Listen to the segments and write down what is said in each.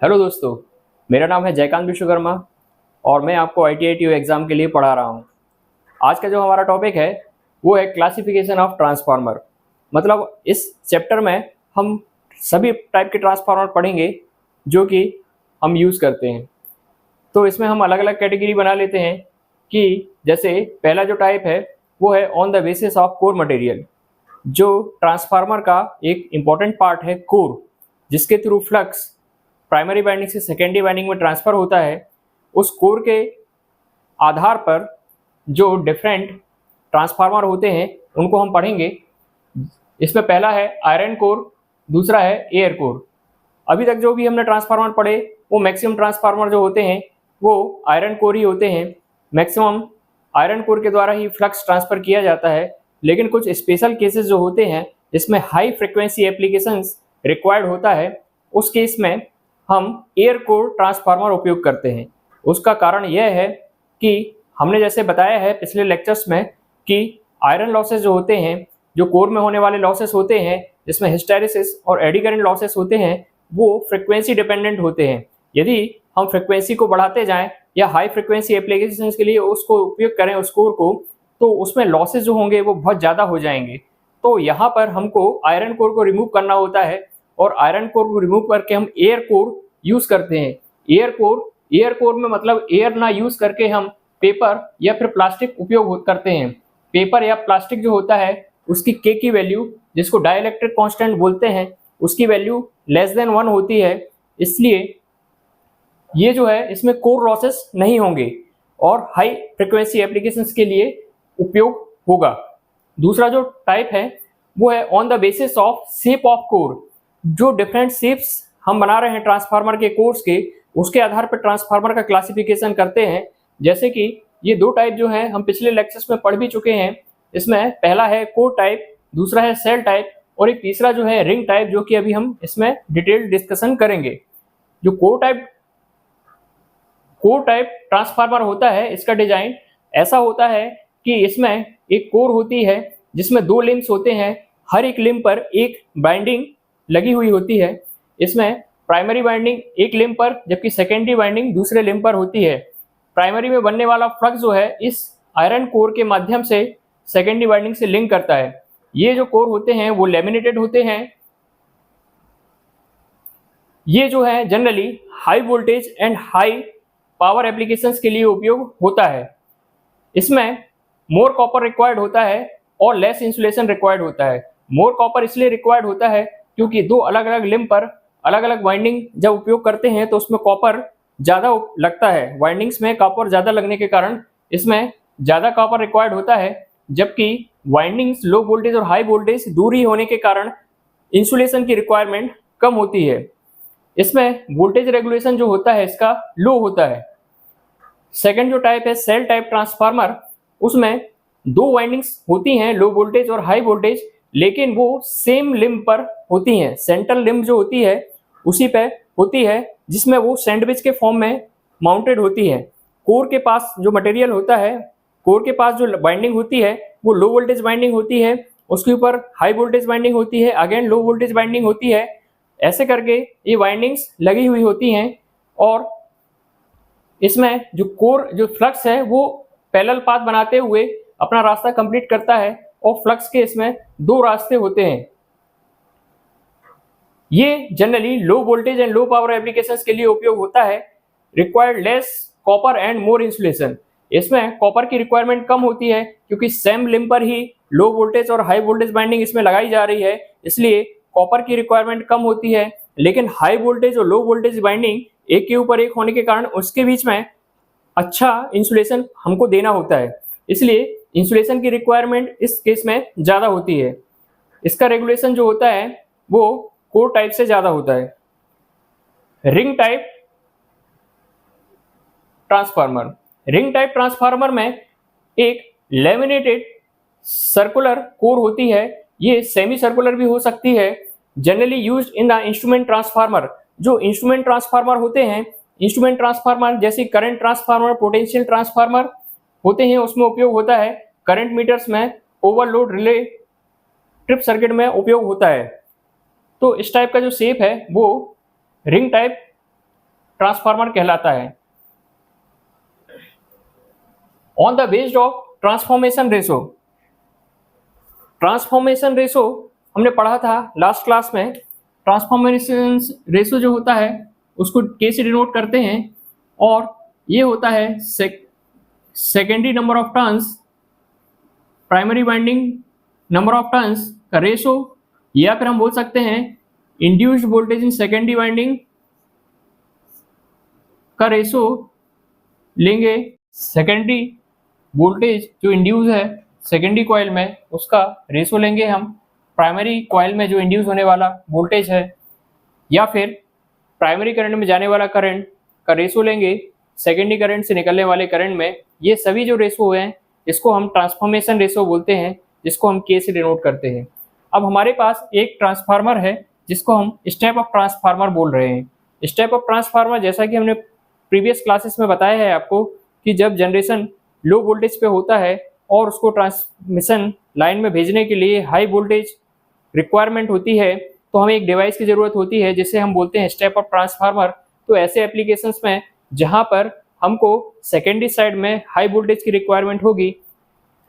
Hello दोस्तों, मेरा नाम है जयकांत विश्वकर्मा और मैं आपको ITI TU एग्ज़ाम के लिए पढ़ा रहा हूँ। आज का जो हमारा टॉपिक है वो है क्लासिफिकेशन ऑफ ट्रांसफार्मर। मतलब इस चैप्टर में हम सभी टाइप के ट्रांसफार्मर पढ़ेंगे जो कि हम यूज़ करते हैं। तो इसमें हम अलग अलग कैटेगरी बना लेते हैं कि जैसे पहला जो टाइप है वो है on the basis of core material. जो ट्रांसफार्मर का एक इम्पॉर्टेंट पार्ट है कोर, जिसके थ्रू फ्लक्स प्राइमरी वाइंडिंग से सेकेंडरी वाइंडिंग में ट्रांसफ़र होता है। उस कोर के आधार पर जो डिफरेंट ट्रांसफार्मर होते हैं उनको हम पढ़ेंगे। इसमें पहला है आयरन कोर, दूसरा है एयर कोर। अभी तक जो भी हमने ट्रांसफार्मर पढ़े वो मैक्सिमम ट्रांसफार्मर जो होते हैं वो आयरन कोर ही होते हैं। मैक्सिमम आयरन कोर के द्वारा ही फ्लक्स ट्रांसफ़र किया जाता है, लेकिन कुछ स्पेशल केसेस जो होते हैं जिसमें हाई फ्रिक्वेंसी एप्लीकेशंस रिक्वायर्ड होता है, उस केस में हम एयर कोर ट्रांसफार्मर उपयोग करते हैं। उसका कारण यह है कि हमने जैसे बताया है पिछले लेक्चर्स में कि आयरन लॉसेस जो होते हैं, जो कोर में होने वाले लॉसेस होते हैं जिसमें हिस्टैरिसीस और एडी करंट लॉसेस होते हैं, वो फ्रिक्वेंसी डिपेंडेंट होते हैं। यदि हम फ्रिक्वेंसी को बढ़ाते जाएं या हाई फ्रिक्वेंसी एप्लीकेशंस के लिए उसको उपयोग करें उस कोर को, तो उसमें लॉसेस जो होंगे वो बहुत ज़्यादा हो जाएंगे। तो यहाँ पर हमको आयरन कोर को रिमूव करना होता है और आयरन कोर को रिमूव करके हम एयर कोर यूज करते हैं। एयर कोर में मतलब एयर ना यूज करके हम पेपर या फिर प्लास्टिक उपयोग करते हैं। पेपर या प्लास्टिक जो होता है उसकी के की वैल्यू, जिसको डाइलेक्ट्रिक कांस्टेंट बोलते हैं, उसकी वैल्यू लेस देन 1 होती है। इसलिए ये जो है इसमें कोर लॉसेस नहीं होंगे और हाई फ्रिक्वेंसी एप्लीकेशंस के लिए उपयोग होगा। दूसरा जो टाइप है वो है on the basis of shape of core. जो डिफरेंट शेप्स हम बना रहे हैं ट्रांसफार्मर के कोर्स के, उसके आधार पर ट्रांसफार्मर का क्लासिफिकेशन करते हैं। जैसे कि ये दो टाइप जो हैं हम पिछले लेक्चर्स में पढ़ भी चुके हैं। इसमें पहला है कोर टाइप, दूसरा है सेल टाइप और एक तीसरा जो है रिंग टाइप, जो कि अभी हम इसमें डिटेल डिस्कशन करेंगे। जो कोर टाइप ट्रांसफार्मर होता है, इसका डिजाइन ऐसा होता है कि इसमें एक कोर होती है जिसमें 2 लिम्स होते हैं। हर एक लिम्ब पर एक बाइंडिंग लगी हुई होती है। इसमें प्राइमरी वाइंडिंग एक लिम्ब पर जबकि सेकेंडरी वाइंडिंग दूसरे लिम्ब पर होती है। प्राइमरी में बनने वाला फ्लक्स जो है इस आयरन कोर के माध्यम से सेकेंडरी वाइंडिंग से लिंक करता है। ये जो कोर होते हैं वो लैमिनेटेड होते हैं। ये जो है generally high voltage and high power applications के लिए उपयोग होता है। इसमें मोर कॉपर रिक्वायर्ड होता है और लेस इंसुलेशन रिक्वायर्ड होता है। मोर कॉपर इसलिए रिक्वायर्ड होता है क्योंकि दो अलग अलग लिम्ब पर अलग अलग वाइंडिंग जब उपयोग करते हैं तो उसमें कॉपर ज़्यादा लगता है। वाइंडिंग्स में कॉपर ज़्यादा लगने के कारण इसमें ज़्यादा कॉपर रिक्वायर्ड होता है, जबकि वाइंडिंग्स लो वोल्टेज और हाई वोल्टेज दूरी होने के कारण इंसुलेशन की रिक्वायरमेंट कम होती है। इसमें वोल्टेज रेगुलेशन जो होता है इसका लो होता है। सेकेंड जो टाइप है सेल टाइप ट्रांसफार्मर, उसमें 2 वाइंडिंग्स होती हैं, लो वोल्टेज और हाई वोल्टेज, लेकिन वो सेम लिम्ब पर होती हैं। सेंट्रल लिम्ब जो होती है उसी पे होती है, जिसमें वो सैंडविच के फॉर्म में माउंटेड होती है। कोर के पास जो मटेरियल होता है, कोर के पास जो बाइंडिंग होती है वो लो वोल्टेज बाइंडिंग होती है, उसके ऊपर हाई वोल्टेज बाइंडिंग होती है, अगेन लो वोल्टेज बाइंडिंग होती है। ऐसे करके ये बाइंडिंग्स लगी हुई होती हैं और इसमें जो फ्लक्स है वो पैरेलल पाथ बनाते हुए अपना रास्ता कंप्लीट करता है और फ्लक्स के इसमें 2 रास्ते होते हैं। ये generally low voltage and low power applications के लिए उपयोग होता है। Required less copper and more insulation. इसमें कॉपर की रिक्वायरमेंट कम होती है क्योंकि सेम लिम्ब पर ही लो वोल्टेज और हाई वोल्टेज बाइंडिंग इसमें लगाई जा रही है, इसलिए कॉपर की रिक्वायरमेंट कम होती है। लेकिन हाई वोल्टेज और लो वोल्टेज बाइंडिंग एक के ऊपर एक होने के कारण उसके बीच में अच्छा इंसुलेशन हमको देना होता है, इसलिए इंसुलेशन की रिक्वायरमेंट इस केस में ज़्यादा होती है। इसका रेगुलेशन जो होता है वो कोर टाइप से ज़्यादा होता है। रिंग टाइप ट्रांसफार्मर में एक लेमिनेटेड सर्कुलर कोर होती है। ये सेमी सर्कुलर भी हो सकती है। Generally used in the instrument transformer. जो इंस्ट्रूमेंट ट्रांसफार्मर होते हैं, इंस्ट्रूमेंट ट्रांसफार्मर जैसे करंट ट्रांसफार्मर, पोटेंशियल ट्रांसफार्मर होते हैं, उसमें उपयोग होता है। करंट मीटर्स में ओवरलोड रिले ट्रिप सर्किट में उपयोग होता है। तो इस टाइप का जो शेप है वो रिंग टाइप ट्रांसफार्मर कहलाता है। On the based of transformation ratio, transformation ratio हमने पढ़ा था लास्ट क्लास में। ट्रांसफॉर्मेशन रेशो जो होता है उसको K से डिनोट करते हैं और ये होता है secondary number of turns primary winding number of turns का रेशो, या फिर हम बोल सकते हैं induced voltage in secondary winding का रेशो लेंगे। सेकेंडरी वोल्टेज जो इंड्यूस है सेकेंडरी कॉइल में उसका रेशो लेंगे हम प्राइमरी कॉइल में जो इंड्यूस होने वाला वोल्टेज है, या फिर प्राइमरी करंट में जाने वाला करंट का रेशो लेंगे सेकेंडरी करंट से निकलने वाले करंट में। ये सभी जो रेशो हैं इसको हम ट्रांसफॉर्मेशन रेशो बोलते हैं, जिसको हम K से डिनोट करते हैं। अब हमारे पास एक ट्रांसफार्मर है जिसको हम स्टेप अप ट्रांसफार्मर बोल रहे हैं। स्टेप अप ट्रांसफार्मर जैसा कि हमने प्रीवियस क्लासेस में बताया है आपको कि जब जनरेशन लो वोल्टेज पे होता है और उसको ट्रांसमिशन लाइन में भेजने के लिए हाई वोल्टेज रिक्वायरमेंट होती है तो हमें एक डिवाइस की ज़रूरत होती है जिसे हम बोलते हैं स्टेप अप ट्रांसफार्मर। तो ऐसे एप्लीकेशंस में जहाँ पर हमको सेकेंडरी साइड में हाई वोल्टेज की रिक्वायरमेंट होगी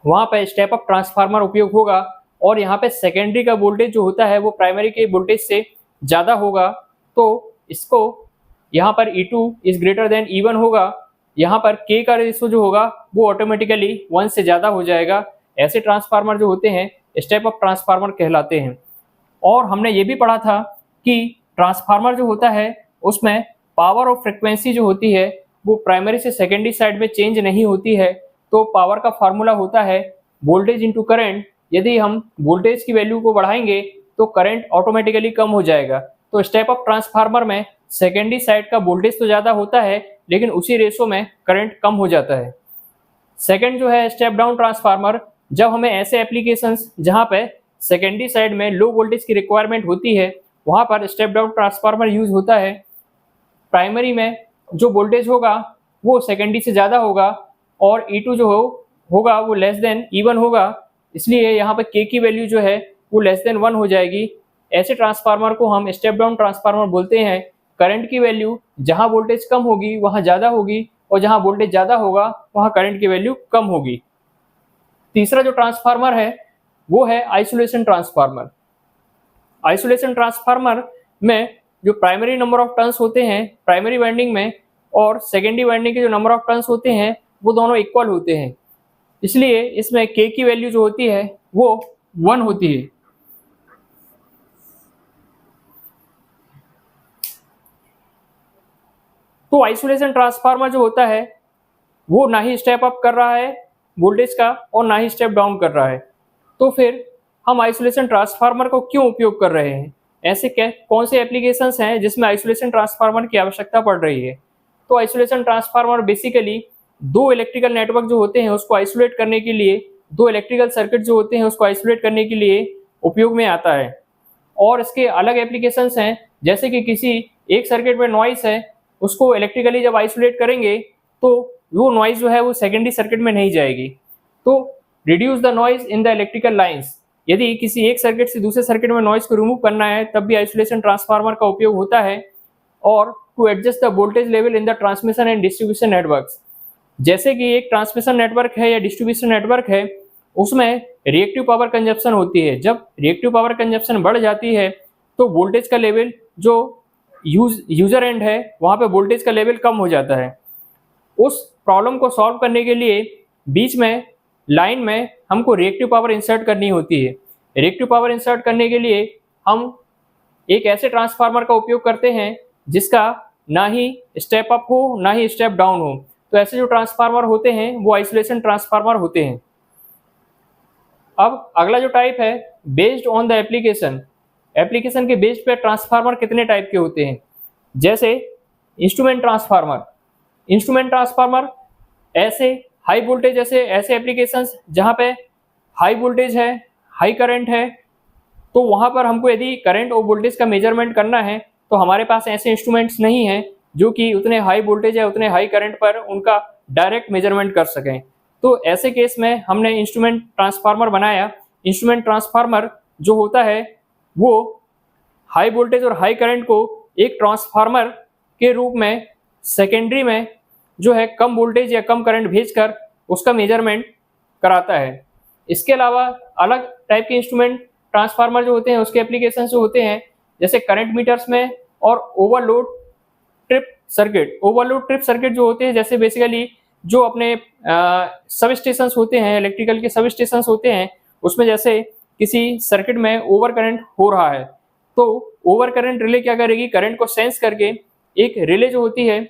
वहाँ पर स्टेप अप ट्रांसफार्मर उपयोग होगा, और यहाँ पे सेकेंडरी का वोल्टेज जो होता है वो प्राइमरी के वोल्टेज से ज़्यादा होगा, तो इसको यहाँ पर E2 is greater than E1 होगा। यहाँ पर K का रेशो जो होगा वो ऑटोमेटिकली 1 से ज़्यादा हो जाएगा। ऐसे ट्रांसफार्मर जो होते हैं स्टेप अप ट्रांसफार्मर कहलाते हैं। और हमने ये भी पढ़ा था कि ट्रांसफार्मर जो होता है उसमें पावर और फ्रिक्वेंसी जो होती है वो प्राइमरी से सेकेंडरी साइड में चेंज नहीं होती है। तो पावर का फार्मूला होता है वोल्टेज इंटू करंट। यदि हम वोल्टेज की वैल्यू को बढ़ाएंगे तो करंट ऑटोमेटिकली कम हो जाएगा। तो स्टेप अप ट्रांसफार्मर में सेकेंडरी साइड का वोल्टेज तो ज़्यादा होता है लेकिन उसी रेशो में करंट कम हो जाता है। सेकंड जो है स्टेप डाउन ट्रांसफार्मर, जब हमें ऐसे एप्लीकेशंस जहाँ पे सेकेंडरी साइड में लो वोल्टेज की रिक्वायरमेंट होती है वहाँ पर स्टेप डाउन ट्रांसफार्मर यूज होता है। प्राइमरी में जो वोल्टेज होगा वो सेकेंडरी से ज़्यादा होगा और E2 जो होगा वो लेस देन E1 होगा, इसलिए यहाँ पर K की वैल्यू जो है वो लेस देन 1 हो जाएगी। ऐसे ट्रांसफार्मर को हम स्टेप डाउन ट्रांसफार्मर बोलते हैं। करंट की वैल्यू जहाँ वोल्टेज कम होगी वहाँ ज़्यादा होगी और जहाँ वोल्टेज ज़्यादा होगा वहाँ करंट की वैल्यू कम होगी। तीसरा जो ट्रांसफार्मर है वो है आइसोलेशन ट्रांसफार्मर। आइसोलेशन ट्रांसफार्मर में जो प्राइमरी नंबर ऑफ टर्न्स होते हैं प्राइमरी वाइंडिंग में और सेकेंडरी वाइंडिंग के जो नंबर ऑफ टर्न्स होते हैं वो दोनों इक्वल होते हैं, इसलिए इसमें K की वैल्यू जो होती है वो 1 होती है। तो आइसोलेशन ट्रांसफार्मर जो होता है वो ना ही स्टेप अप कर रहा है वोल्टेज का और ना ही स्टेप डाउन कर रहा है। तो फिर हम आइसोलेशन ट्रांसफार्मर को क्यों उपयोग कर रहे हैं? ऐसे कौन से एप्लीकेशंस हैं जिसमें आइसोलेशन ट्रांसफार्मर की आवश्यकता पड़ रही है? तो आइसोलेशन ट्रांसफार्मर बेसिकली दो इलेक्ट्रिकल नेटवर्क जो होते हैं उसको आइसोलेट करने के लिए, दो इलेक्ट्रिकल सर्किट जो होते हैं उसको आइसोलेट करने के लिए उपयोग में आता है। और इसके अलग एप्लीकेशंस हैं, जैसे कि किसी एक सर्किट में नॉइस है उसको इलेक्ट्रिकली जब आइसोलेट करेंगे तो वो नॉइस जो है वो सेकेंडरी सर्किट में नहीं जाएगी। तो reduce the noise in the electrical lines, यदि किसी एक सर्किट से दूसरे सर्किट में नॉइस को रिमूव करना है तब भी आइसोलेशन ट्रांसफार्मर का उपयोग होता है। और to adjust the voltage level in the transmission and distribution networks, जैसे कि एक ट्रांसमिशन नेटवर्क है या डिस्ट्रीब्यूशन नेटवर्क है उसमें रिएक्टिव पावर कंजप्शन होती है। जब रिएक्टिव पावर कंजप्शन बढ़ जाती है तो वोल्टेज का लेवल जो यूजर एंड है वहाँ पे वोल्टेज का लेवल कम हो जाता है। उस प्रॉब्लम को सॉल्व करने के लिए बीच में लाइन में हमको रिएक्टिव पावर इंसर्ट करनी होती है। रिएक्टिव पावर इंसर्ट करने के लिए हम एक ऐसे ट्रांसफार्मर का उपयोग करते हैं जिसका ना ही स्टेप अप हो ना ही स्टेप डाउन हो। तो ऐसे जो ट्रांसफार्मर होते हैं वो आइसोलेशन ट्रांसफार्मर होते हैं। अब अगला जो टाइप है based on the application, application के बेस्ड पे ट्रांसफार्मर कितने टाइप के होते हैं? जैसे इंस्ट्रूमेंट ट्रांसफार्मर। इंस्ट्रूमेंट ट्रांसफार्मर ऐसे हाई वोल्टेज ऐसे एप्लीकेशंस जहाँ पे हाई वोल्टेज है हाई करंट है, तो वहाँ पर हमको यदि करंट और वोल्टेज का मेजरमेंट करना है तो हमारे पास ऐसे इंस्ट्रूमेंट्स नहीं हैं जो कि उतने हाई वोल्टेज है उतने हाई करंट पर उनका डायरेक्ट मेजरमेंट कर सकें। तो ऐसे केस में हमने इंस्ट्रूमेंट ट्रांसफार्मर बनाया। इंस्ट्रूमेंट ट्रांसफार्मर जो होता है वो हाई वोल्टेज और हाई करंट को एक ट्रांसफार्मर के रूप में सेकेंडरी में जो है कम वोल्टेज या कम करंट भेजकर उसका मेजरमेंट कराता है। इसके अलावा अलग टाइप के इंस्ट्रूमेंट ट्रांसफार्मर जो होते हैं उसके एप्लीकेशन जो होते हैं, जैसे करंट मीटर्स में और overload trip circuit. Overload trip circuit जो होते हैं, जैसे बेसिकली जो अपने सब स्टेशंस होते हैं, इलेक्ट्रिकल के सब स्टेशंस होते हैं, उसमें जैसे किसी सर्किट में ओवर करंट हो रहा है, तो ओवर करंट रिले क्या करेगी, करंट को सेंस करके एक रिले जो होती है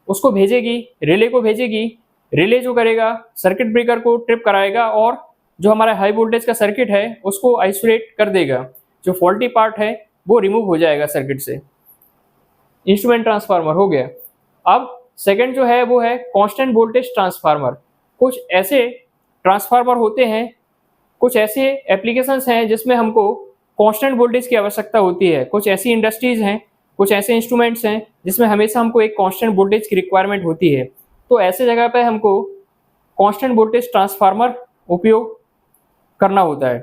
उसको भेजेगी, रिले को भेजेगी। रिले जो करेगा सर्किट ब्रेकर को ट्रिप कराएगा और जो हमारा हाई वोल्टेज का सर्किट है उसको आइसोलेट कर देगा, जो फॉल्टी पार्ट है वो रिमूव हो जाएगा सर्किट से। इंस्ट्रूमेंट ट्रांसफार्मर हो गया। अब सेकंड जो है वो है कांस्टेंट वोल्टेज ट्रांसफार्मर। कुछ ऐसे ट्रांसफार्मर होते हैं, कुछ ऐसे एप्लीकेशंस हैं जिसमें हमको कांस्टेंट वोल्टेज की आवश्यकता होती है। कुछ ऐसी इंडस्ट्रीज हैं, कुछ ऐसे इंस्ट्रूमेंट्स हैं जिसमें हमेशा हमको एक कांस्टेंट वोल्टेज की रिक्वायरमेंट होती है। तो ऐसे जगह पे हमको कांस्टेंट वोल्टेज ट्रांसफार्मर उपयोग करना होता है।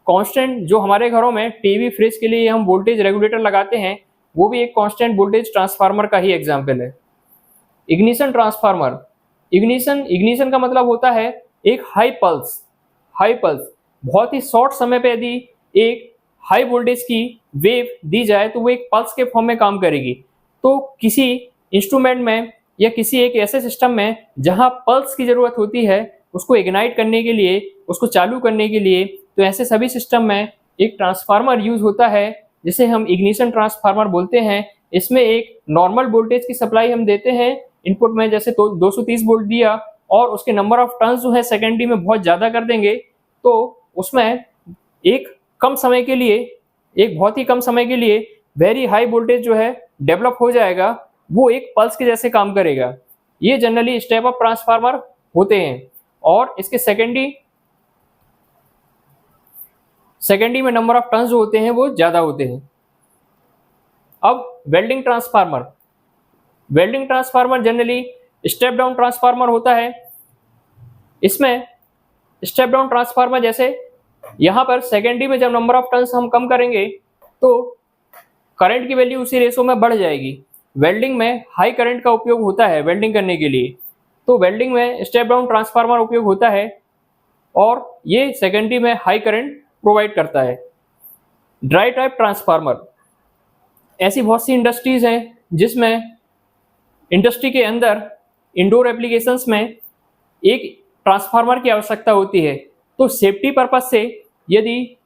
कांस्टेंट जो हमारे घरों में टीवी फ्रिज के लिए हम वोल्टेज रेगुलेटर लगाते हैं, वो भी एक कांस्टेंट वोल्टेज ट्रांसफार्मर का ही एग्जाम्पल है। Ignition transformer. इग्निशन का मतलब होता है एक हाई पल्स। बहुत ही शॉर्ट समय पे यदि एक हाई वोल्टेज की वेव दी जाए तो वो एक पल्स के फॉर्म में काम करेगी। तो किसी इंस्ट्रूमेंट में या किसी एक ऐसे सिस्टम में जहां पल्स की जरूरत होती है, उसको इग्नाइट करने के लिए, उसको चालू करने के लिए, तो ऐसे सभी सिस्टम में एक ट्रांसफार्मर यूज होता है जिसे हम इग्निशन ट्रांसफार्मर बोलते हैं। इसमें एक नॉर्मल वोल्टेज की सप्लाई हम देते हैं इनपुट में, जैसे तो 230 वोल्ट दिया और उसके नंबर ऑफ टर्न्स जो है सेकेंडरी में बहुत ज़्यादा कर देंगे, तो उसमें एक बहुत ही कम समय के लिए वेरी हाई वोल्टेज जो है डेवलप हो जाएगा, वो एक पल्स के जैसे काम करेगा। ये जनरली स्टेप अप ट्रांसफार्मर होते हैं और इसके सेकेंडरी में नंबर ऑफ टर्न्स जो होते हैं वो ज़्यादा होते हैं। अब welding transformer generally step down transformer होता है। इसमें स्टेप डाउन ट्रांसफार्मर जैसे यहाँ पर सेकेंडरी में जब नंबर ऑफ टर्न्स हम कम करेंगे तो करंट की वैल्यू उसी रेशो में बढ़ जाएगी। वेल्डिंग में हाई करंट का उपयोग होता है वेल्डिंग करने के लिए, तो वेल्डिंग में स्टेप डाउन ट्रांसफार्मर उपयोग होता है और ये सेकेंडरी में हाई करंट प्रोवाइड करता है। Dry type transformer. ऐसी बहुत सी इंडस्ट्रीज हैं जिसमें इंडस्ट्री के अंदर इंडोर एप्लीकेशंस में एक ट्रांसफार्मर की आवश्यकता होती है। तो सेफ्टी पर्पज से यदि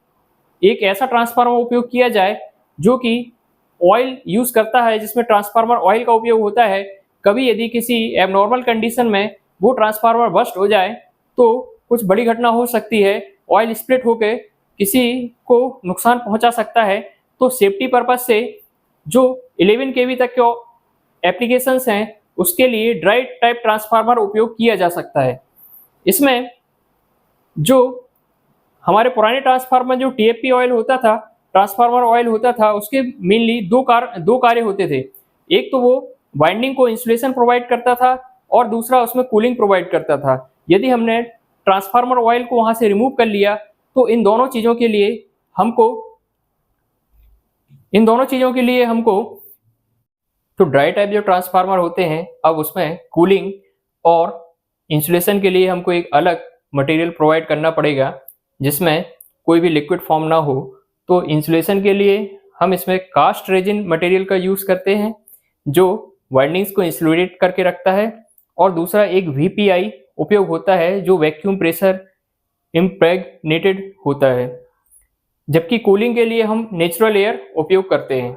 एक ऐसा ट्रांसफार्मर उपयोग किया जाए जो कि ऑयल यूज करता है, जिसमें ट्रांसफार्मर ऑयल का उपयोग होता है, कभी यदि किसी एबनॉर्मल कंडीशन में वो ट्रांसफार्मर बस्ट हो जाए तो कुछ बड़ी घटना हो सकती है, ऑयल स्प्लिट होकर किसी को नुकसान पहुंचा सकता है। तो सेफ्टी पर्पज से जो 11 kV तक के एप्लीकेशंस हैं उसके लिए ड्राई टाइप ट्रांसफार्मर उपयोग किया जा सकता है। इसमें जो हमारे पुराने ट्रांसफार्मर जो TFP ऑयल होता था, ट्रांसफार्मर ऑयल होता था, उसके मेनली दो कार्य होते थे। एक तो वो वाइंडिंग को इंसुलेशन प्रोवाइड करता था और दूसरा उसमें कूलिंग प्रोवाइड करता था। यदि हमने ट्रांसफार्मर ऑयल को वहां से रिमूव कर लिया तो इन दोनों चीज़ों के लिए हमको तो ड्राई टाइप जो ट्रांसफार्मर होते हैं, अब उसमें कूलिंग और इंसुलेशन के लिए हमको एक अलग मटेरियल प्रोवाइड करना पड़ेगा जिसमें कोई भी लिक्विड फॉर्म ना हो। तो इंसुलेशन के लिए हम इसमें कास्ट रेजिन मटेरियल का यूज़ करते हैं जो वाइंडिंग्स को इंसुलेट करके रखता है, और दूसरा एक VPI उपयोग होता है जो वैक्यूम प्रेशर इम्प्रेग्नेटेड होता है। जबकि कूलिंग के लिए हम नेचुरल एयर उपयोग करते हैं।